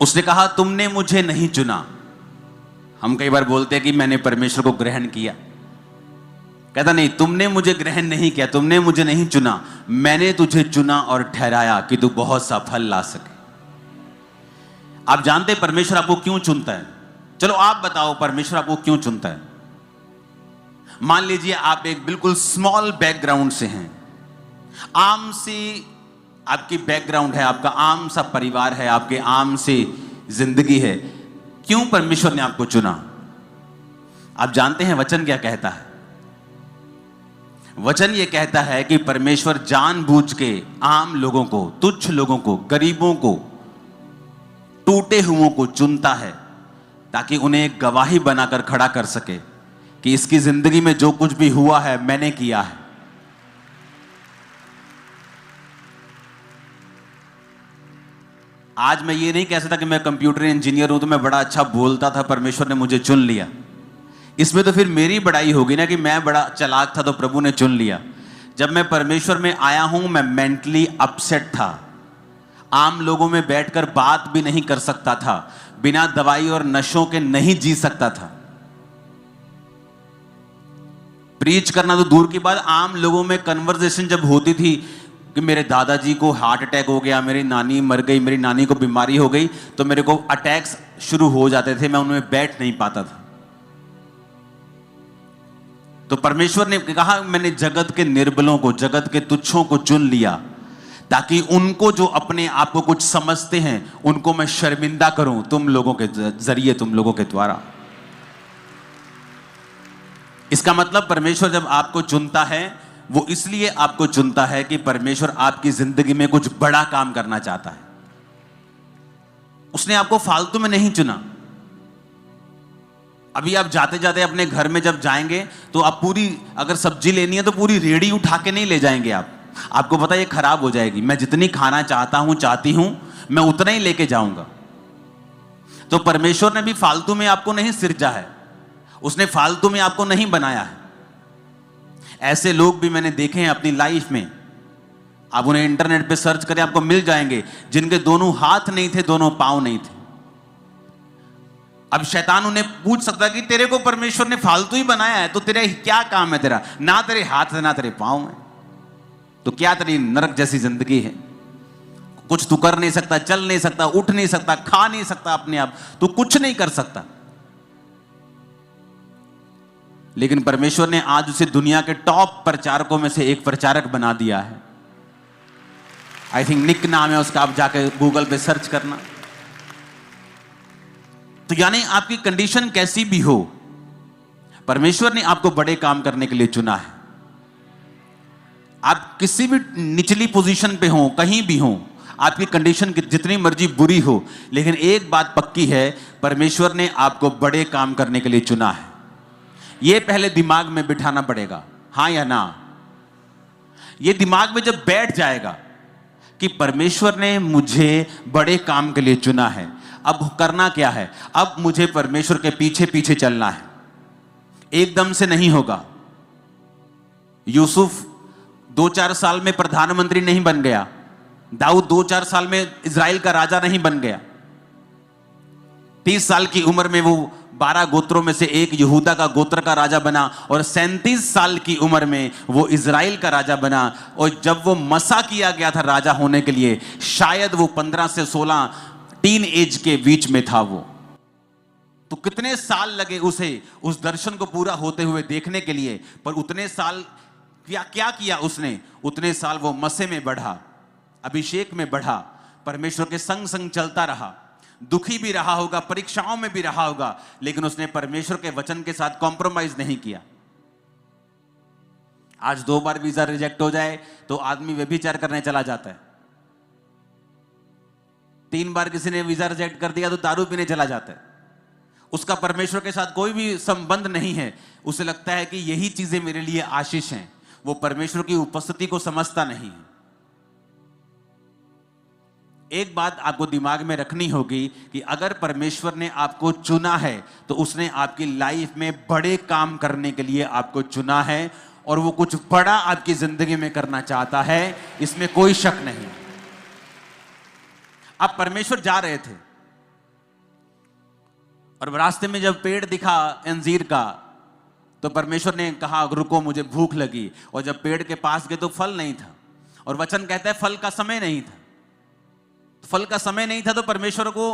उसने कहा तुमने मुझे नहीं चुना। हम कई बार बोलते हैं कि मैंने परमेश्वर को ग्रहण किया। कहता नहीं, तुमने मुझे ग्रहण नहीं किया, तुमने मुझे नहीं चुना, मैंने तुझे चुना और ठहराया कि तू बहुत सा फल ला सके। आप जानते हैं परमेश्वर आपको क्यों चुनता है? चलो आप बताओ परमेश्वर आपको क्यों चुनता है। मान लीजिए आप एक बिल्कुल स्मॉल बैकग्राउंड से हैं, आम सी आपकी बैकग्राउंड है, आपका आम सा परिवार है, आपके आम सी जिंदगी है। क्यों परमेश्वर ने आपको चुना? आप जानते हैं वचन क्या कहता है? वचन ये कहता है कि परमेश्वर जानबूझ के आम लोगों को, तुच्छ लोगों को, गरीबों को, टूटे हुओं को चुनता है ताकि उन्हें एक गवाही बनाकर खड़ा कर सके कि इसकी जिंदगी में जो कुछ भी हुआ है मैंने किया है। आज मैं ये नहीं कह सकता कि मैं कंप्यूटर इंजीनियर हूं तो मैं बड़ा अच्छा बोलता था, परमेश्वर ने मुझे चुन लिया। इसमें तो फिर मेरी बड़ाई होगी ना कि मैं बड़ा चालाक था तो प्रभु ने चुन लिया। जब मैं परमेश्वर में आया हूं मैं मेंटली अपसेट था, आम लोगों में बैठकर बात भी नहीं कर सकता था, बिना दवाई और नशों के नहीं जी सकता था। प्रीच करना तो दूर की बात, आम लोगों में कन्वर्सेशन जब होती थी कि मेरे दादाजी को हार्ट अटैक हो गया, मेरी नानी मर गई, मेरी नानी को बीमारी हो गई, तो मेरे को अटैक्स शुरू हो जाते थे, मैं उनमें बैठ नहीं पाता था। तो परमेश्वर ने कहा मैंने जगत के निर्बलों को, जगत के तुच्छों को चुन लिया ताकि उनको जो अपने आप को कुछ समझते हैं उनको मैं शर्मिंदा करूं तुम लोगों के जरिए, तुम लोगों के द्वारा। इसका मतलब परमेश्वर जब आपको चुनता है वो इसलिए आपको चुनता है कि परमेश्वर आपकी जिंदगी में कुछ बड़ा काम करना चाहता है। उसने आपको फालतू में नहीं चुना। अभी आप जाते जाते अपने घर में जब जाएंगे तो आप पूरी, अगर सब्जी लेनी है तो पूरी रेडी उठा के नहीं ले जाएंगे आप। आपको पता है ये खराब हो जाएगी। मैं जितनी खाना चाहता हूं, चाहती हूं, मैं उतना ही लेके जाऊंगा। तो परमेश्वर ने भी फालतू में आपको नहीं सिरजा है, उसने फालतू में आपको नहीं बनाया है। ऐसे लोग भी मैंने देखे हैं अपनी लाइफ में, आप उन्हें इंटरनेट पे सर्च करें आपको मिल जाएंगे, जिनके दोनों हाथ नहीं थे, दोनों पांव नहीं थे। अब शैतान उन्हें पूछ सकता है कि तेरे को परमेश्वर ने फालतू ही बनाया है तो तेरा क्या काम है, तेरा ना तेरे हाथ है ना तेरे पांव है, तो क्या तेरी नरक जैसी जिंदगी है। कुछ तू कर नहीं सकता, चल नहीं सकता, उठ नहीं सकता, खा नहीं सकता अपने आप, तू कुछ नहीं कर सकता। लेकिन परमेश्वर ने आज उसे दुनिया के टॉप प्रचारकों में से एक प्रचारक बना दिया है। आई थिंक निक नाम है उसका, आप जाके गूगल पे सर्च करना। तो यानी आपकी कंडीशन कैसी भी हो, परमेश्वर ने आपको बड़े काम करने के लिए चुना है। आप किसी भी निचली पोजीशन पे हो, कहीं भी हो, आपकी कंडीशन जितनी मर्जी बुरी हो, लेकिन एक बात पक्की है, परमेश्वर ने आपको बड़े काम करने के लिए चुना है। यह पहले दिमाग में बिठाना पड़ेगा, हां या ना। यह दिमाग में जब बैठ जाएगा कि परमेश्वर ने मुझे बड़े काम के लिए चुना है, अब करना क्या है? अब मुझे परमेश्वर के पीछे पीछे चलना है। एकदम से नहीं होगा। यूसुफ 2-4 साल में प्रधानमंत्री नहीं बन गया, दाऊद 2-4 साल में इजराइल का राजा नहीं बन गया, 30 साल की उम्र में वो 12 गोत्रों में से एक यहूदा का गोत्र का राजा बना, और 37 साल की उम्र में वो इजराइल का राजा बना। और जब वो मसा किया गया था राजा होने के लिए, शायद वो 15 से 16 टीन एज के बीच में था वो। तो कितने साल लगे उसे उस दर्शन को पूरा होते हुए देखने के लिए, पर उतने साल क्या किया उसने? उतने साल वो मसे में बढ़ा, अभिषेक में बढ़ा, परमेश्वर के संग संग चलता रहा, दुखी भी रहा होगा, परीक्षाओं में भी रहा होगा, लेकिन उसने परमेश्वर के वचन के साथ कॉम्प्रोमाइज नहीं किया। आज 2 बार वीजा रिजेक्ट हो जाए तो आदमी व्यभिचार करने चला जाता है, 3 बार किसी ने वीजा रिजेक्ट कर दिया तो दारू पीने चला जाता है। उसका परमेश्वर के साथ कोई भी संबंध नहीं है, उसे लगता है कि यही चीजें मेरे लिए आशीष हैं। वो परमेश्वर की उपस्थिति को समझता नहीं है। एक बात आपको दिमाग में रखनी होगी कि अगर परमेश्वर ने आपको चुना है तो उसने आपकी लाइफ में बड़े काम करने के लिए आपको चुना है, और वो कुछ बड़ा आपकी जिंदगी में करना चाहता है, इसमें कोई शक नहीं। अब परमेश्वर जा रहे थे, और रास्ते में जब पेड़ दिखा अंजीर का, तो परमेश्वर ने कहा रुको, मुझे भूख लगी। और जब पेड़ के पास गए तो फल नहीं था, और वचन कहता है फल का समय नहीं था। फल का समय नहीं था तो परमेश्वर को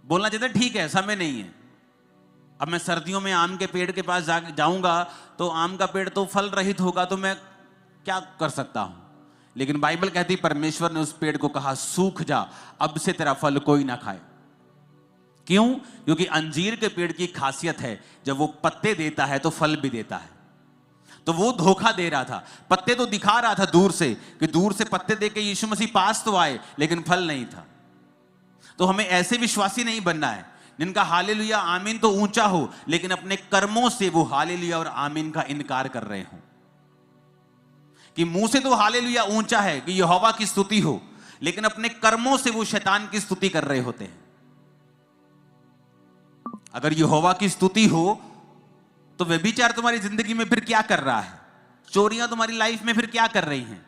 बोलना चाहिए ठीक है, समय नहीं है। अब मैं सर्दियों में आम के पेड़ के पास जाऊंगा तो आम का पेड़ तो फल रहित होगा, तो मैं क्या कर सकता हूं। लेकिन बाइबल कहती परमेश्वर ने उस पेड़ को कहा सूख जा, अब से तेरा फल कोई ना खाए। क्यों? क्योंकि अंजीर के पेड़ की खासियत है, जब वो पत्ते देता है तो फल भी देता है। तो वो धोखा दे रहा था, पत्ते तो दिखा रहा था दूर से कि दूर से पत्ते देके यीशु मसीह पास तो आए, लेकिन फल नहीं था। तो हमें ऐसे विश्वासी नहीं बनना है जिनका हालेलुया आमीन तो ऊंचा हो, लेकिन अपने कर्मों से वो हालेलुया और आमीन का इनकार कर रहे हो। कि मुंह से तो हालेलुया ऊंचा है कि यहोवा की स्तुति हो, लेकिन अपने कर्मों से वो शैतान की स्तुति कर रहे होते हैं। अगर यहोवा की स्तुति हो तो व्यभिचार तुम्हारी जिंदगी में फिर क्या कर रहा है? चोरियां तुम्हारी लाइफ में फिर क्या कर रही हैं?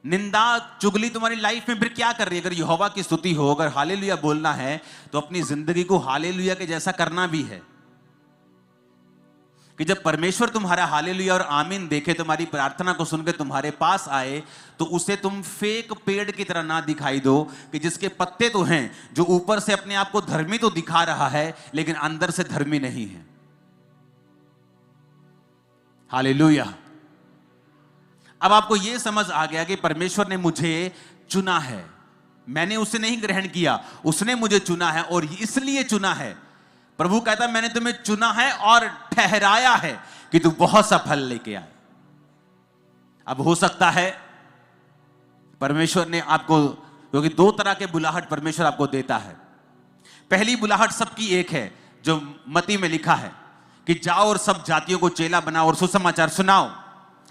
निंदा चुगली तुम्हारी लाइफ में फिर क्या कर रही है? अगर यहोवा की स्तुति हो, अगर हालेलुया बोलना है तो अपनी जिंदगी को हालेलुया के जैसा करना भी है। कि जब परमेश्वर तुम्हारा हालेलुया और आमीन देखे, तुम्हारी प्रार्थना को सुनकर तुम्हारे पास आए, तो उसे तुम फेक पेड़ की तरह ना दिखाई दो कि जिसके पत्ते तो हैं, जो ऊपर से अपने आप को धर्मी तो दिखा रहा है लेकिन अंदर से धर्मी नहीं है। हालेलुया। अब आपको यह समझ आ गया कि परमेश्वर ने मुझे चुना है, मैंने उसे नहीं ग्रहण किया, उसने मुझे चुना है और इसलिए चुना है। प्रभु कहता मैंने तुम्हें चुना है और ठहराया है कि तू बहुत सा फल लेके आए। अब हो सकता है परमेश्वर ने आपको, क्योंकि दो तरह के बुलाहट परमेश्वर आपको देता है। पहली बुलाहट सबकी एक है जो मत्ती में लिखा है कि जाओ और सब जातियों को चेला बनाओ और सुसमाचार सुनाओ।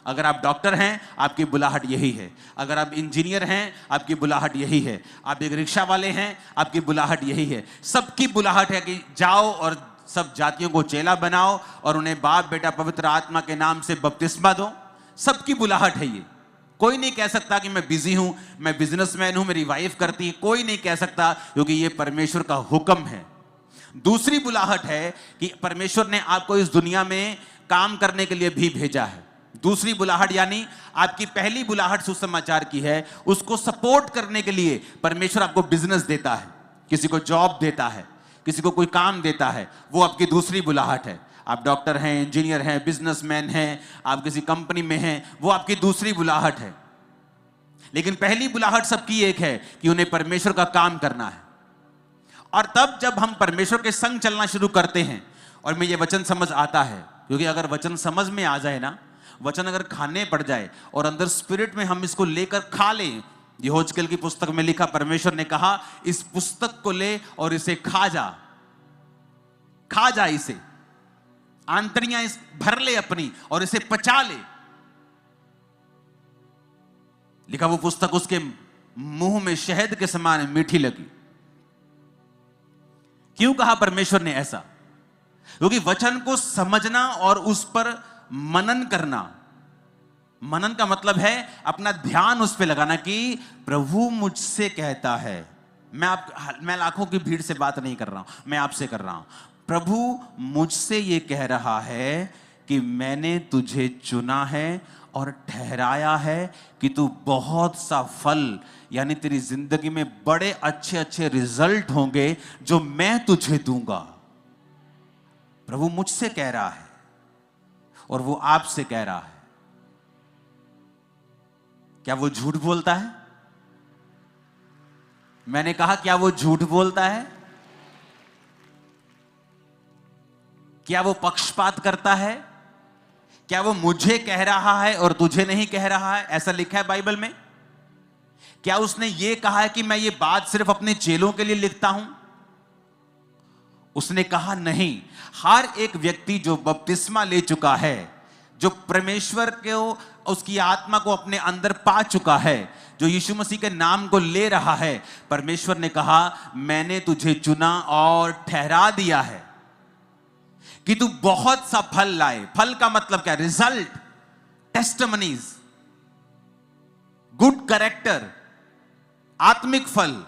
अगर आप डॉक्टर हैं आपकी बुलाहट यही है, अगर आप इंजीनियर हैं आपकी बुलाहट यही है, आप एक रिक्शा वाले हैं आपकी बुलाहट यही है। सबकी बुलाहट है कि जाओ और सब जातियों को चेला बनाओ और उन्हें बाप बेटा पवित्र आत्मा के नाम से बपतिस्मा दो। सबकी बुलाहट है ये। कोई नहीं कह सकता कि मैं बिजी हूं, मैं बिजनेसमैन हूं, मेरी वाइफ करती है, कोई नहीं कह सकता, क्योंकि ये परमेश्वर का हुक्म है। दूसरी बुलाहट है कि परमेश्वर ने आपको इस दुनिया में काम करने के लिए भी भेजा है। दूसरी बुलाहट यानी आपकी पहली बुलाहट सुसमाचार की है, उसको सपोर्ट करने के लिए परमेश्वर आपको बिजनेस देता है, किसी को जॉब देता है, किसी को कोई काम देता है, वो आपकी दूसरी बुलाहट है। आप डॉक्टर हैं, इंजीनियर हैं, बिजनेसमैन हैं, आप किसी कंपनी में हैं, वो आपकी दूसरी बुलाहट है। लेकिन पहली बुलाहट सबकी एक है कि उन्हें परमेश्वर का काम करना है। और तब जब हम परमेश्वर के संग चलना शुरू करते हैं और में ये वचन समझ आता है, क्योंकि अगर वचन समझ में आ जाए ना, वचन अगर खाने पड़ जाए और अंदर स्पिरिट में हम इसको लेकर खा लें। यहोजकेल की पुस्तक में लिखा, परमेश्वर ने कहा इस पुस्तक को ले और इसे खा जा इसे, आंतड़ियां इस भर ले अपनी और इसे पचा ले। लिखा वो पुस्तक उसके मुंह में शहद के समान मीठी लगी। क्यों कहा परमेश्वर ने ऐसा? क्योंकि वचन को समझना और उस पर मनन करना, मनन का मतलब है अपना ध्यान उस पर लगाना कि प्रभु मुझसे कहता है। मैं लाखों की भीड़ से बात नहीं कर रहा हूं, मैं आपसे कर रहा हूं। प्रभु मुझसे ये कह रहा है कि मैंने तुझे चुना है और ठहराया है कि तू बहुत सा फल, यानी तेरी जिंदगी में बड़े अच्छे अच्छे रिजल्ट होंगे जो मैं तुझे दूंगा। प्रभु मुझसे कह रहा है और वो आपसे कह रहा है। क्या वो झूठ बोलता है? मैंने कहा क्या वो झूठ बोलता है? क्या वो पक्षपात करता है? क्या वो मुझे कह रहा है और तुझे नहीं कह रहा है? ऐसा लिखा है बाइबल में। क्या उसने ये कहा है कि मैं ये बात सिर्फ अपने चेलों के लिए लिखता हूं? उसने कहा नहीं, हर एक व्यक्ति जो बपतिस्मा ले चुका है, जो परमेश्वर को, उसकी आत्मा को अपने अंदर पा चुका है, जो यीशु मसीह के नाम को ले रहा है, परमेश्वर ने कहा मैंने तुझे चुना और ठहरा दिया है कि तू बहुत सा फल लाए। फल का मतलब क्या? रिजल्ट, टेस्टिमनीज, गुड कैरेक्टर, आत्मिक फल,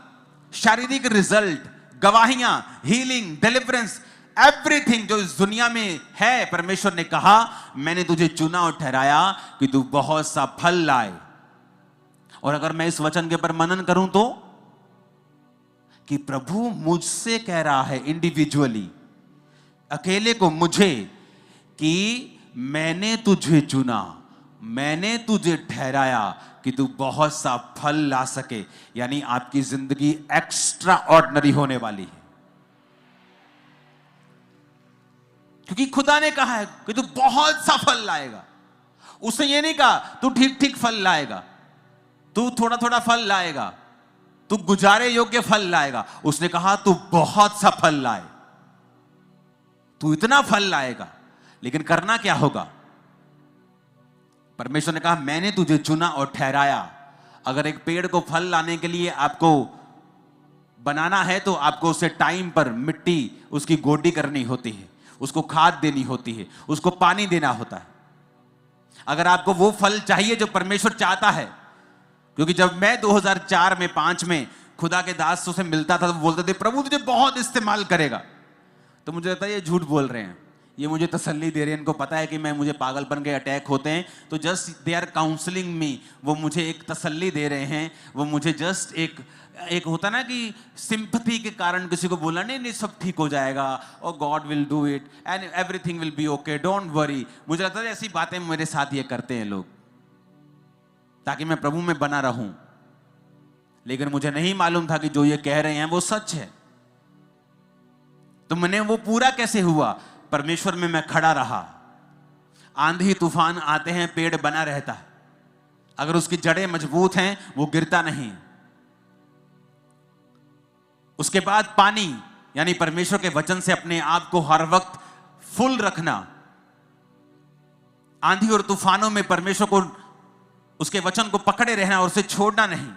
शारीरिक रिजल्ट, गवाहियां, हीलिंग, डिलीवरेंस, एवरीथिंग जो इस दुनिया में है, परमेश्वर ने कहा मैंने तुझे चुना और ठहराया कि तू बहुत सा फल लाए। और अगर मैं इस वचन के ऊपर मनन करूं तो कि प्रभु मुझसे कह रहा है इंडिविजुअली, अकेले को मुझे, कि मैंने तुझे चुना, मैंने तुझे ठहराया कि तू बहुत सा फल ला सके। यानी आपकी जिंदगी एक्स्ट्रा ऑर्डिनरी होने वाली है, क्योंकि खुदा ने कहा है कि तू बहुत सा फल लाएगा। उसने ये नहीं कहा तू ठीक ठीक फल लाएगा, तू थोड़ा थोड़ा फल लाएगा, तू गुजारे योग्य फल लाएगा। उसने कहा तू बहुत सा फल लाए, तू इतना फल लाएगा। लेकिन करना क्या होगा? परमेश्वर ने कहा मैंने तुझे चुना और ठहराया। अगर एक पेड़ को फल लाने के लिए आपको बनाना है तो आपको उसे टाइम पर मिट्टी उसकी गोडी करनी होती है, उसको खाद देनी होती है, उसको पानी देना होता है। अगर आपको वो फल चाहिए जो परमेश्वर चाहता है, क्योंकि जब मैं 2004 में 5 में खुदा के दासों से मिलता था तो बोलते थे प्रभु तुझे बहुत इस्तेमाल करेगा, तो मुझे लगता है ये झूठ बोल रहे हैं, ये मुझे तसल्ली दे रहे हैं, इनको पता है कि मुझे पागलपन के अटैक होते हैं, तो जस्ट दे आर काउंसलिंग मी, वो मुझे एक तसल्ली दे रहे हैं, वो मुझे जस्ट एक होता ना कि सिंपथी के कारण किसी को बोलना नहीं सब ठीक हो जाएगा और God will do it and everything will be okay, don't worry. मुझे लगता है ऐसी बातें मेरे साथ ये करते हैं लोग ताकि मैं प्रभु में बना रहूं, लेकिन मुझे नहीं मालूम था कि जो ये कह रहे हैं वो सच है। तो मैंने वो पूरा कैसे हुआ? परमेश्वर में मैं खड़ा रहा। आंधी तूफान आते हैं, पेड़ बना रहता है, अगर उसकी जड़ें मजबूत हैं वो गिरता नहीं। उसके बाद पानी यानी परमेश्वर के वचन से अपने आप को हर वक्त फुल रखना, आंधी और तूफानों में परमेश्वर को उसके वचन को पकड़े रहना और उसे छोड़ना नहीं।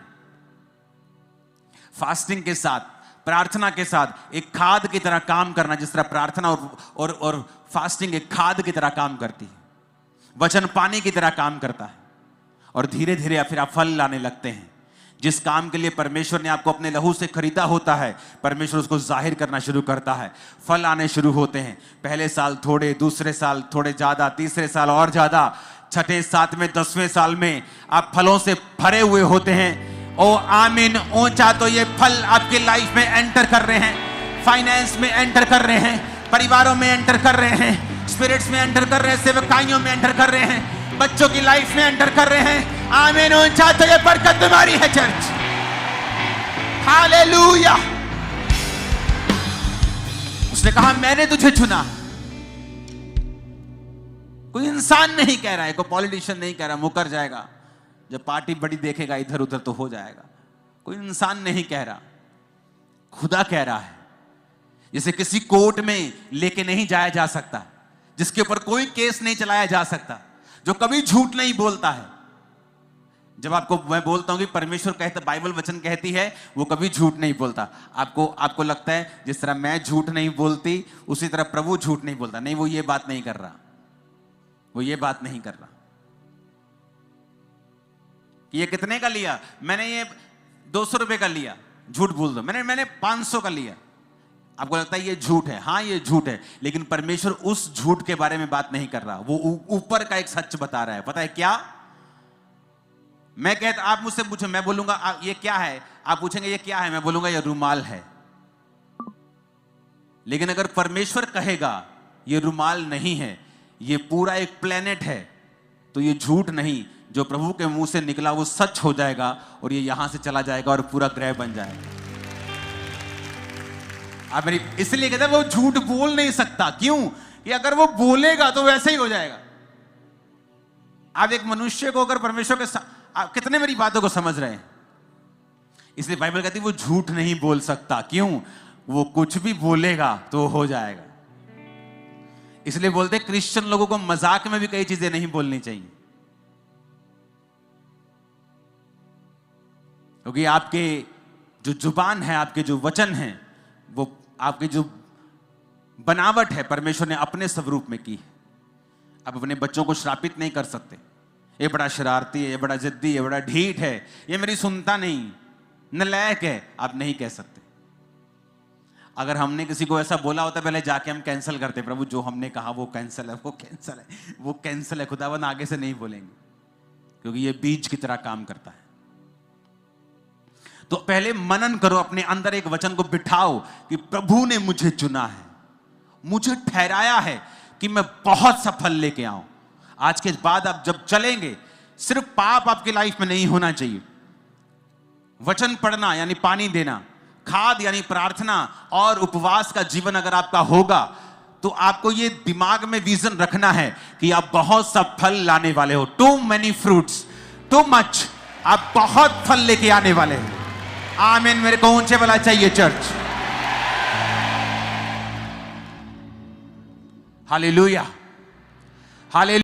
फास्टिंग के साथ, प्रार्थना के साथ एक खाद की तरह काम करना, जिस तरह प्रार्थना और फास्टिंग एक खाद की तरह काम करती है, वचन पानी की तरह काम करता है, और धीरे धीरे फिर आप फल लाने लगते हैं। जिस काम के लिए परमेश्वर ने आपको अपने लहू से खरीदा होता है, परमेश्वर उसको जाहिर करना शुरू करता है, फल आने शुरू होते हैं। पहले साल थोड़े, दूसरे साल थोड़े ज्यादा, तीसरे साल और ज्यादा, छठे, सातवें, 10वें साल में आप फलों से भरे हुए होते हैं। ओ आमीन, ऊंचा तो ये फल आपकी लाइफ में एंटर कर रहे हैं, फाइनेंस में एंटर कर रहे हैं, परिवारों में एंटर कर रहे हैं, स्पिरिट्स में एंटर कर रहे हैं, सेवकाइयों में एंटर कर रहे हैं, बच्चों की लाइफ में एंटर कर रहे हैं। आमीन, ऊंचा तो ये बरकत तुम्हारी है चर्च। हालेलुया। उसने कहा मैंने तुझे चुना। कोई इंसान नहीं कह रहा है, कोई पॉलिटिशियन नहीं कह रहा मुकर जाएगा, जब पार्टी बड़ी देखेगा इधर उधर तो हो जाएगा। कोई इंसान नहीं कह रहा, खुदा कह रहा है। जिसे किसी कोर्ट में लेके नहीं जाया जा सकता, जिसके ऊपर कोई केस नहीं चलाया जा सकता, जो कभी झूठ नहीं बोलता है। जब आपको मैं बोलता हूं कि परमेश्वर कहता, बाइबल वचन कहती है वो कभी झूठ नहीं बोलता, आपको लगता है जिस तरह मैं झूठ नहीं बोलती उसी तरह प्रभु झूठ नहीं बोलता। नहीं, वो ये बात नहीं कर रहा, वो ये बात नहीं कर रहा। ये कितने का लिया? मैंने ये 200 रुपए का लिया, झूठ बोल दो। मैंने 500 का लिया। आपको लगता है ये झूठ है? हाँ ये झूठ है, लेकिन परमेश्वर उस झूठ के बारे में बात नहीं कर रहा, वो ऊपर का एक सच बता रहा है। पता है क्या? मैं कहता, आप मुझसे पूछो, मैं बोलूंगा ये क्या है, आप पूछेंगे ये क्या है, मैं बोलूंगा ये रुमाल है। लेकिन अगर परमेश्वर कहेगा ये रुमाल नहीं है, ये पूरा एक प्लेनेट है, तो ये झूठ नहीं, जो प्रभु के मुंह से निकला वो सच हो जाएगा और ये यहां से चला जाएगा और पूरा ग्रह बन जाएगा। आप मेरी इसलिए कहते हैं वो झूठ बोल नहीं सकता। क्यों? कि अगर वो बोलेगा तो वैसे ही हो जाएगा। आप एक मनुष्य को अगर परमेश्वर के आप कितने मेरी बातों को समझ रहे हैं? इसलिए बाइबल कहती है वो झूठ नहीं बोल सकता। क्यों? वो कुछ भी बोलेगा तो हो जाएगा। इसलिए बोलते क्रिश्चियन लोगों को मजाक में भी कई चीजें नहीं बोलनी चाहिए, क्योंकि आपके जो जुबान है, आपके जो वचन हैं, वो आपकी जो बनावट है परमेश्वर ने अपने स्वरूप में की है। आप अपने बच्चों को श्रापित नहीं कर सकते, ये बड़ा शरारती है, ये बड़ा जिद्दी है, ये बड़ा ढीठ है, ये मेरी सुनता नहीं, नालायक है, आप नहीं कह सकते। अगर हमने किसी को ऐसा बोला होता पहले जाके हम कैंसिल करते, प्रभु जो हमने कहा वो कैंसिल है, वो कैंसिल है, वो कैंसिल है, खुदावन आगे से नहीं बोलेंगे, क्योंकि ये बीज की तरह काम करता है। तो पहले मनन करो, अपने अंदर एक वचन को बिठाओ कि प्रभु ने मुझे चुना है, मुझे ठहराया है कि मैं बहुत सफल लेके आऊं। आज के बाद आप जब चलेंगे, सिर्फ पाप आपकी लाइफ में नहीं होना चाहिए। वचन पढ़ना यानी पानी देना, खाद यानी प्रार्थना और उपवास का जीवन अगर आपका होगा, तो आपको ये दिमाग में विजन रखना है कि आप बहुत सा फल लाने वाले हो। Too many fruits, too much, आप बहुत फल लेके आने वाले हैं। आमीन। मेरे को ऊंचे वाला चाहिए चर्च। Hallelujah, hallelujah.